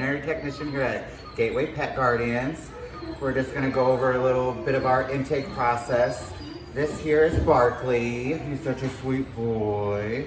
veterinary technician here at Gateway Pet Guardians. We're just gonna go over a little bit of our intake process. This here is Barkley. He's such a sweet boy.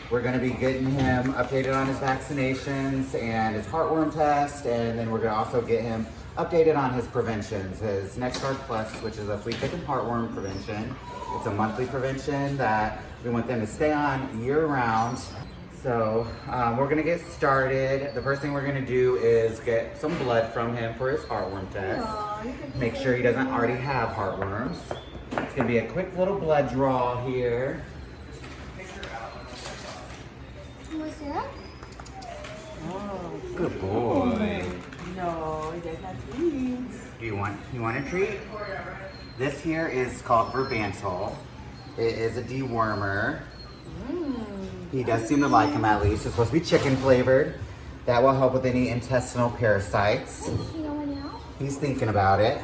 We're gonna be getting him updated on his vaccinations and his heartworm test, and then we're gonna also get him updated on his preventions, his NextGuard Plus, which is a flea tick and heartworm prevention. It's a monthly prevention that we want them to stay on year round. So we're gonna get started. The first thing we're gonna do is get some blood from him for his heartworm test. Make sure he doesn't already have heartworms. It's gonna be a quick little blood draw here. What's that? Oh, good boy. No, he does not treats. Do you want a treat? This here is called Verbantal. It is a dewormer. He does seem to like them at least. It's supposed to be chicken flavored. That will help with any intestinal parasites. He's thinking about it.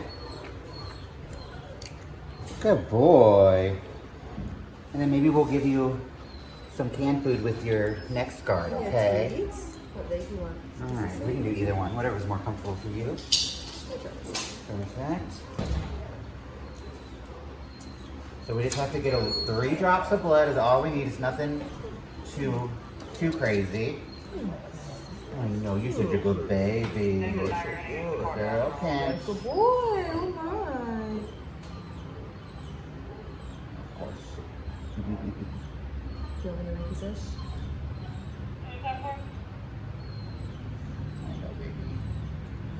Good boy. And then maybe we'll give you some canned food with your NextGuard, okay? What day do you want? All right, we can do either one, whatever's more comfortable for you. Perfect. So we just have to get 3 drops of blood is all we need. It's nothing too crazy. I know, you're such a good baby. Okay. Good boy, oh my. Do you want me to make this?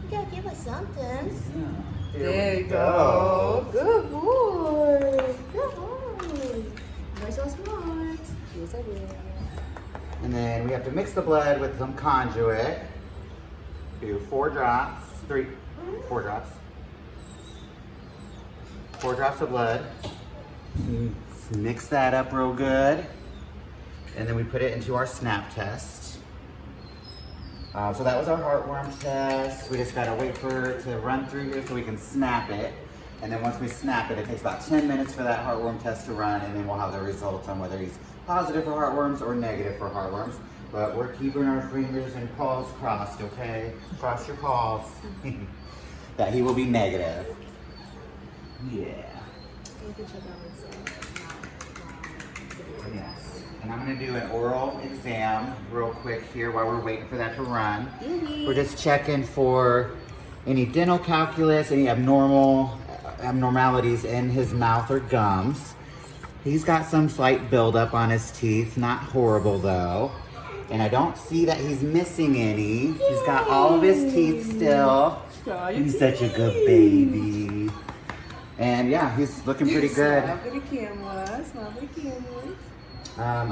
You gotta give us something. There you go. Good boy. Good boy. You're so smart. Yes, I did. And then we have to mix the blood with some conduit. Do 4 drops, 4 drops. 4 drops of blood. Mix that up real good. And then we put it into our snap test. So that was our heartworm test. We just gotta wait for it to run through here so we can snap it. And then once we snap it, it takes about 10 minutes for that heartworm test to run, and then we'll have the results on whether he's positive for heartworms or negative for heartworms. But we're keeping our fingers and paws crossed, okay? Cross your paws. That he will be negative. Yeah. Yes. And I'm gonna do an oral exam real quick here while we're waiting for that to run. We're just checking for any dental calculus, any abnormalities in his mouth or gums. He's got some slight buildup on his teeth, not horrible though. And I don't see that he's missing any. He's got all of his teeth still. He's such a good baby. And yeah, he's looking pretty good. Smile for the camera. Smile for the camera.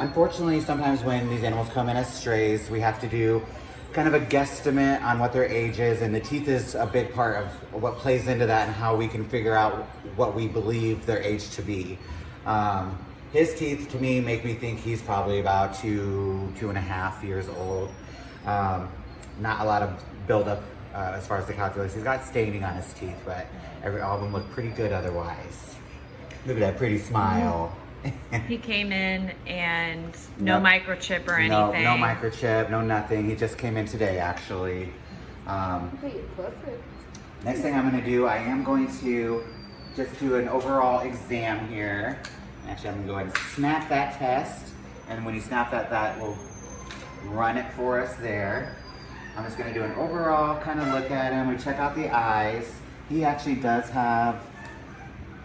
Unfortunately, sometimes when these animals come in as strays, we have to do kind of a guesstimate on what their age is, and the teeth is a big part of what plays into that and how we can figure out what we believe their age to be. His teeth, to me, make me think he's probably about 2.5 years old. Not a lot of buildup as far as the calculus. He's got staining on his teeth, but all of them look pretty good otherwise. Look at that pretty smile. He came in and no microchip or anything. No microchip, no nothing. He just came in today, actually. Perfect. Next thing I'm going to do, I am going to just do an overall exam here. Actually, I'm going to go ahead and snap that test. And when you snap that, that will run it for us there. I'm just going to do an overall kind of look at him. We check out the eyes. He actually does have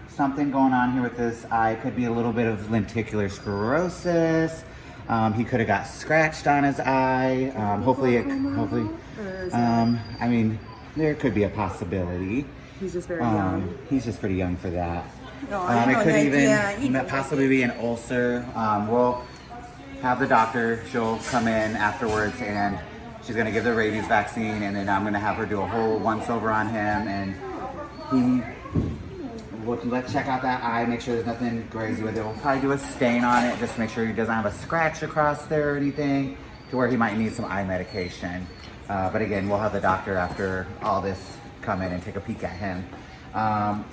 something going on here with this eye. Could be a little bit of lenticular sclerosis. He could have got scratched on his eye. Hopefully, I mean, there could be a possibility. He's just very young. He's just pretty young for that. No, It could even possibly be an ulcer. We'll have the doctor. She'll come in afterwards and she's gonna give the rabies vaccine, and then I'm gonna have her do a whole once over on him, and let's check out that eye, make sure there's nothing crazy with it. We'll probably do a stain on it, just to make sure he doesn't have a scratch across there or anything, to where he might need some eye medication. But again, we'll have the doctor after all this come in and take a peek at him.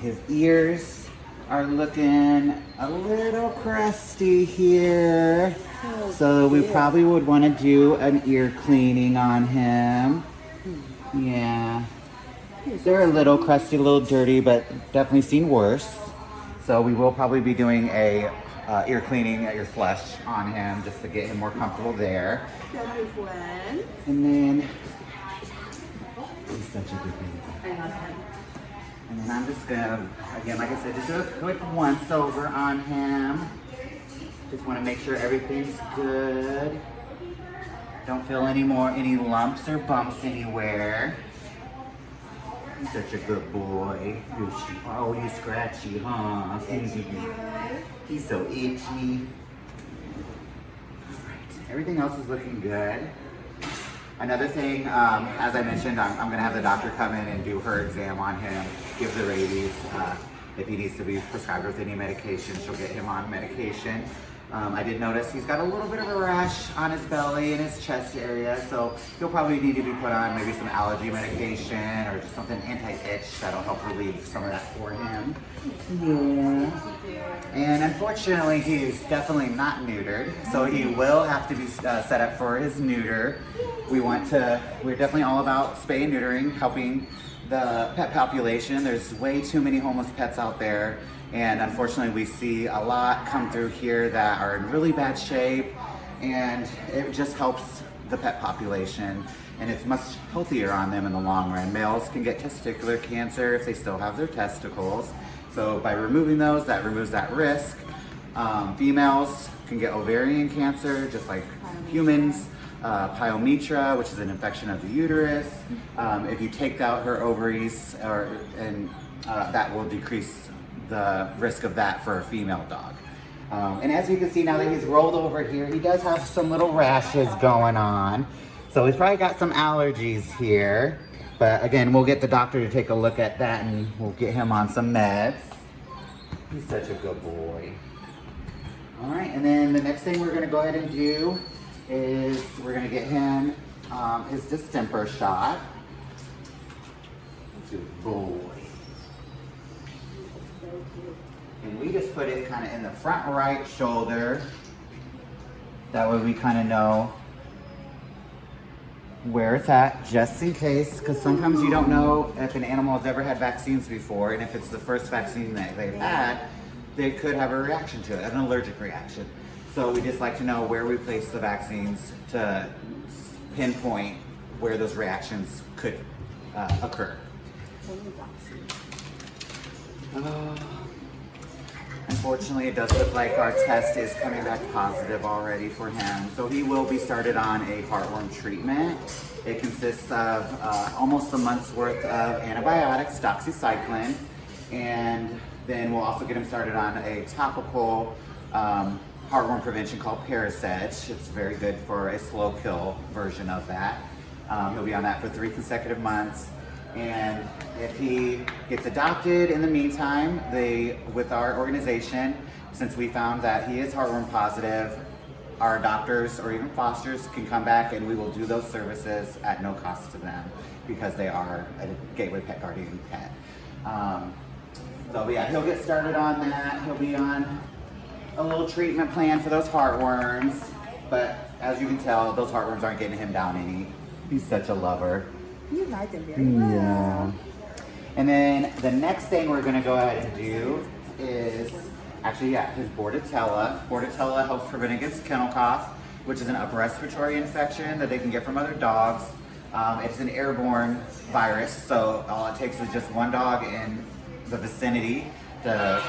His ears are looking a little crusty here. So we probably would want to do an ear cleaning on him. Yeah. They're a little crusty, a little dirty, but definitely seen worse. So we will probably be doing a ear cleaning, ear flush on him just to get him more comfortable there. And then, he's such a good baby. And then I'm just gonna, again, like I said, just do a quick once over on him. Just wanna make sure everything's good. Don't feel any lumps or bumps anywhere. He's such a good boy. Oh, you scratchy, huh? He's so itchy. Alright, everything else is looking good. Another thing, as I mentioned, I'm gonna have the doctor come in and do her exam on him, give the rabies. If he needs to be prescribed with any medication, she'll get him on medication. I did notice he's got a little bit of a rash on his belly and his chest area, so he'll probably need to be put on maybe some allergy medication or just something anti-itch that'll help relieve some of that for him. Yeah. And unfortunately, he's definitely not neutered, so he will have to be set up for his neuter. We're definitely all about spay and neutering, helping the pet population. There's way too many homeless pets out there. And unfortunately, we see a lot come through here that are in really bad shape, and it just helps the pet population, and it's much healthier on them in the long run. Males can get testicular cancer if they still have their testicles. So by removing those, that removes that risk. Females can get ovarian cancer, just like humans. Pyometra, which is an infection of the uterus. If you take out her ovaries, that will decrease the risk of that for a female dog. And as you can see now that he's rolled over here, he does have some little rashes going on. So he's probably got some allergies here. But again, we'll get the doctor to take a look at that and we'll get him on some meds. He's such a good boy. All right, and then the next thing we're gonna go ahead and do is we're gonna get him his distemper shot. Good boy. And we just put it kind of in the front right shoulder. That way we kind of know where it's at, just in case, because sometimes you don't know if an animal has ever had vaccines before, and if it's the first vaccine that they've had, they could have a reaction to it, an allergic reaction. So we just like to know where we place the vaccines to pinpoint where those reactions could occur. Unfortunately, it does look like our test is coming back positive already for him. So he will be started on a heartworm treatment. It consists of almost a month's worth of antibiotics, doxycycline, and then we'll also get him started on a topical heartworm prevention called Parasege. It's very good for a slow kill version of that. He'll be on that for 3 consecutive months. And if he gets adopted in the meantime, with our organization, since we found that he is heartworm positive, our adopters or even fosters can come back and we will do those services at no cost to them because they are a Gateway Pet Guardian pet. So yeah, he'll get started on that. He'll be on a little treatment plan for those heartworms, but as you can tell, those heartworms aren't getting him down any. He's such a lover. You like them very well. Yeah. And then the next thing we're gonna go ahead and do is, his Bordetella. Bordetella helps prevent against kennel cough, which is an upper respiratory infection that they can get from other dogs. It's an airborne virus, so all it takes is just one dog in the vicinity to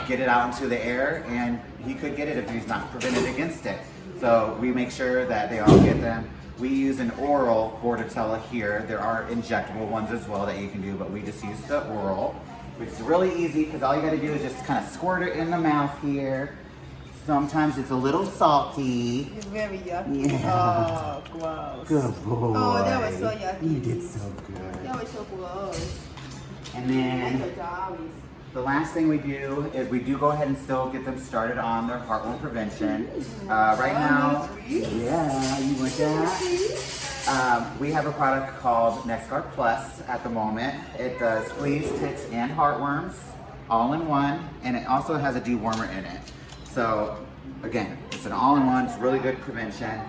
get it out into the air, and he could get it if he's not prevented against it. So we make sure that they all get them. We use an oral Bordetella here. There are injectable ones as well that you can do, but we just use the oral, which is really easy because all you gotta do is just kind of squirt it in the mouth here. Sometimes it's a little salty. It's very yucky. Yeah. Oh, gross. Good boy. Oh, that was so yucky. You did so good. That was so gross. And then Like the doggies. the last thing we do is we do go ahead and still get them started on their heartworm prevention. Right now, yeah, you want that? We have a product called NextGuard Plus at the moment. It does fleas, ticks, and heartworms all in one, and it also has a dewormer in it. So again, it's an all-in-one, it's really good prevention.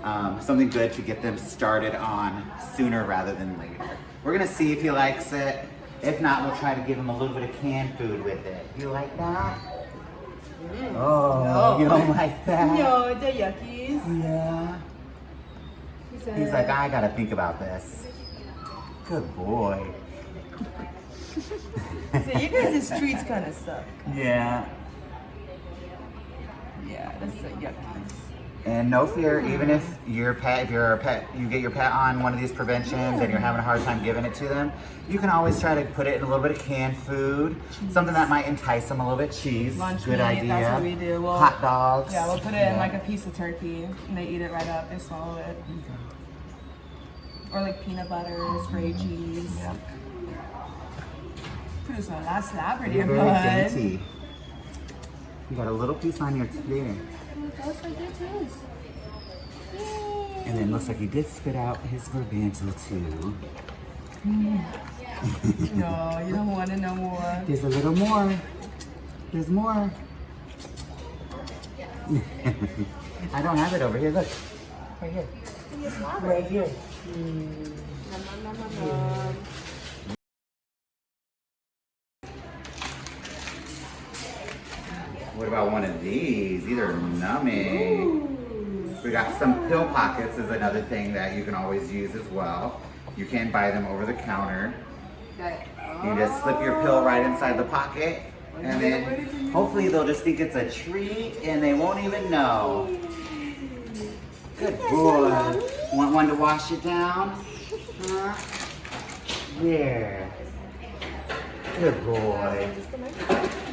something good to get them started on sooner rather than later. We're gonna see if he likes it. If not, we'll try to give him a little bit of canned food with it. You like that? Oh, No. you don't like that? No, they're yuckies. Yeah. He's like, I gotta think about this. Good boy. So you guys' treats kind of suck. Yeah. Yeah, that's so yuckies. And no fear, even if you're a pet, you get your pet on one of these preventions and you're having a hard time giving it to them, you can always try to put it in a little bit of canned food, something that might entice them a little bit. Cheese, Lunch good meat, idea. that's what we do. Hot dogs. Yeah, we'll put it in like a piece of turkey and they eat it right up. They swallow it. Or like peanut butter, spray cheese. Yeah. Produce a lot of celebrity, You're very bud. dainty. You got a little piece on your there. That's right there too. Yay. And then looks like he did spit out his verbantil too. No, you don't want it no more. There's a little more. There's more. I don't have it over here. Look. Right here. Right here. What about one of these? These are nummy. We got some pill pockets is another thing that you can always use as well. You can buy them over the counter. You just slip your pill right inside the pocket and then hopefully they'll just think it's a treat and they won't even know. Good boy. Want one to wash it down? Huh? There. Good boy.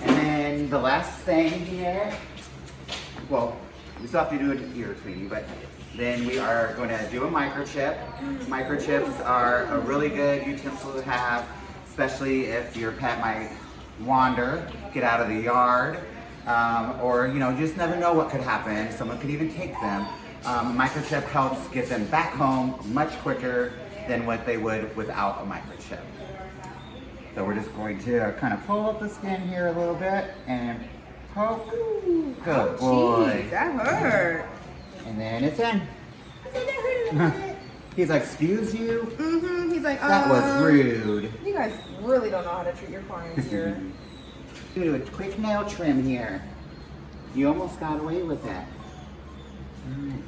And then the last thing here, well, we still have to do an ear cleaning, but then we are going to do a microchip. Microchips are a really good utensil to have, especially if your pet might wander, get out of the yard, or you just never know what could happen. Someone could even take them. Microchip helps get them back home much quicker than what they would without a microchip. So we're just going to kind of pull up the skin here a little bit and poke. Good boy. That hurt. And then it's in. He's like, excuse you? Mm-hmm. He's like, That was rude. You guys really don't know how to treat your clients here. Do a quick nail trim here. You almost got away with that. Alright.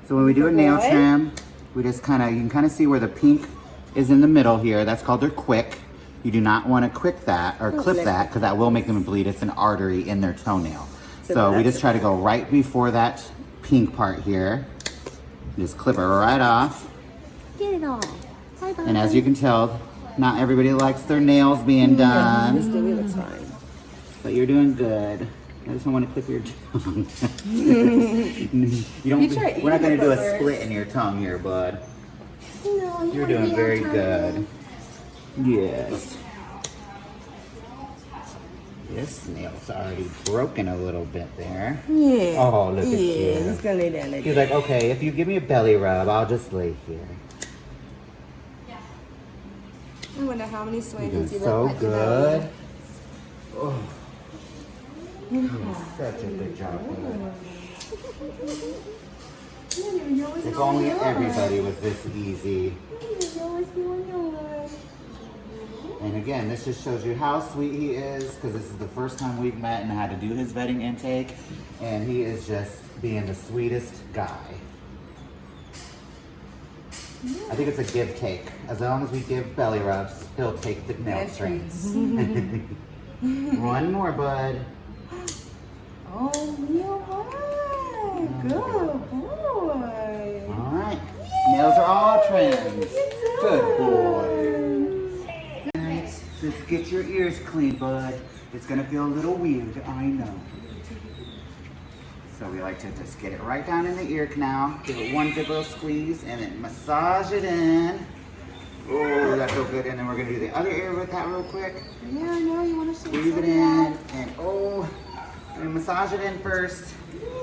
So when we do a nail trim, we just you can kind of see where the pink is in the middle here. That's called their quick. You do not want to clip that because that will make them bleed. It's an artery in their toenail. So we just try to go right before that pink part here. Just clip it right off. Get it all. Bye-bye. And as you can tell, not everybody likes their nails being done. It's fine. But you're doing good. I just don't want to clip your tongue. We're not going to do a split in your tongue here, bud. No, You're doing very good. Yes. This nail's already broken a little bit there. Yeah. Oh, look at you. It's gonna lay down. He's like, okay, if you give me a belly rub, I'll just lay here. I wonder how many swings You're doing so good. Oh. You're doing such a good job, bud. If only everybody was this easy. And again, this just shows you how sweet he is, because this is the first time we've met and had to do his vetting intake, and he is just being the sweetest guy. I think it's a give-take. As long as we give belly rubs, he'll take the nail trims. One more, bud. Oh, you're right. Good boy. All right. Nails are all trimmed. Good boy. Just get your ears clean, bud. It's gonna feel a little weird, I know. So we like to just get it right down in the ear canal. Give it one good little squeeze and then massage it in. Oh, that feels good. And then we're gonna do the other ear with that real quick. Yeah, I know you want to Squeeze it in and and massage it in first.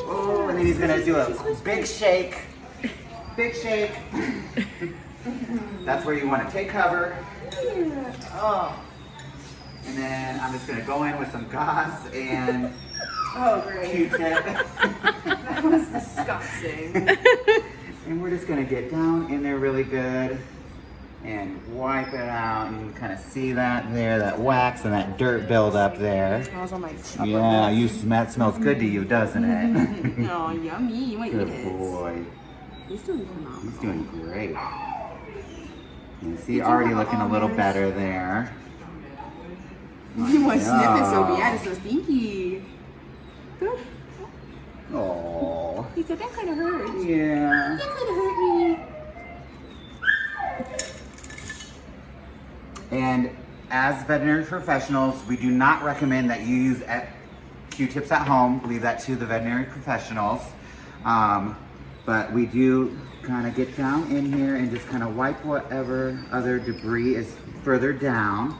Oh, and then he's gonna do a big shake. Big shake. That's where you want to take cover. Oh. And then I'm just gonna go in with some gauze and Oh, great. Q-tip. That was disgusting. And we're just gonna get down in there really good and wipe it out. You can kind of see that there, that wax and that dirt buildup there. Smells on my upper Yeah, lip. you smell, it smells good to you, doesn't it? Oh, yummy. You want to eat Good it. boy. He's doing phenomenal. He's doing great. You see, you already have looking a little almonds? better there. You want to sniff it so Yeah. bad. It's so stinky. Good. Oh, He said that kind of hurts. yeah. That kind of hurt me. And as veterinary professionals, we do not recommend that you use Q-tips at home. Leave that to the veterinary professionals. But we do kind of get down in here and just kind of wipe whatever other debris is further down.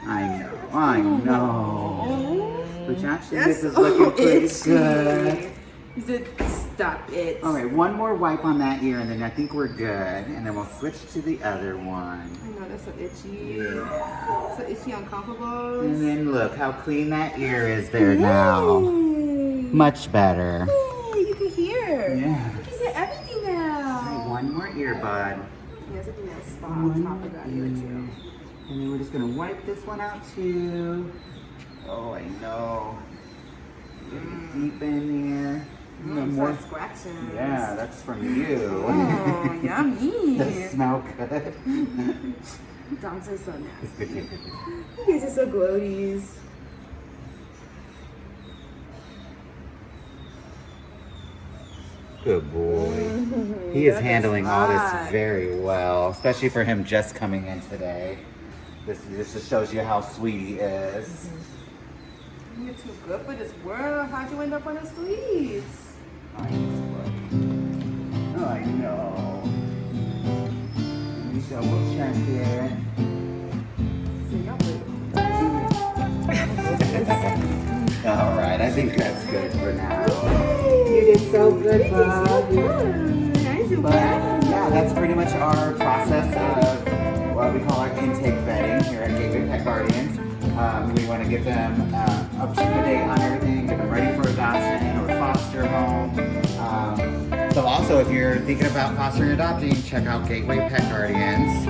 I know. Which actually this is looking pretty good. He said, stop it. All right, one more wipe on that ear, and then I think we're good. And then we'll switch to the other one. I know, that's so itchy. Yeah. So itchy on comparable. And then look how clean that ear is there now. Much better. Hey, you can hear. Yeah. You can hear everything All now. right, one more earbud. He has a little spot on top of that ear too. And then we're just gonna wipe this one out too. Oh, I know. Really deep in there. More scratching. Yeah, that's from you. Oh, yummy. Does smell good. Dogs are so nasty. You guys are so gloaties. Good boy. He is handling all this very well, especially for him just coming in today. This just shows you how sweet he is. You're too good for this world. How'd you end up on the streets? I know. Let me double check it. All right, I think that's good for now. You did so good, bud. But yeah, that's pretty much our process of what we call our intake vetting here at Gateway Pet Guardians. We want to get them up to date on everything, get them ready for adoption or foster home. So also, if you're thinking about fostering and adopting, check out Gateway Pet Guardians,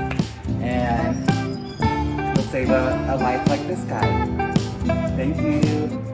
and we'll save a life like this guy. Thank you.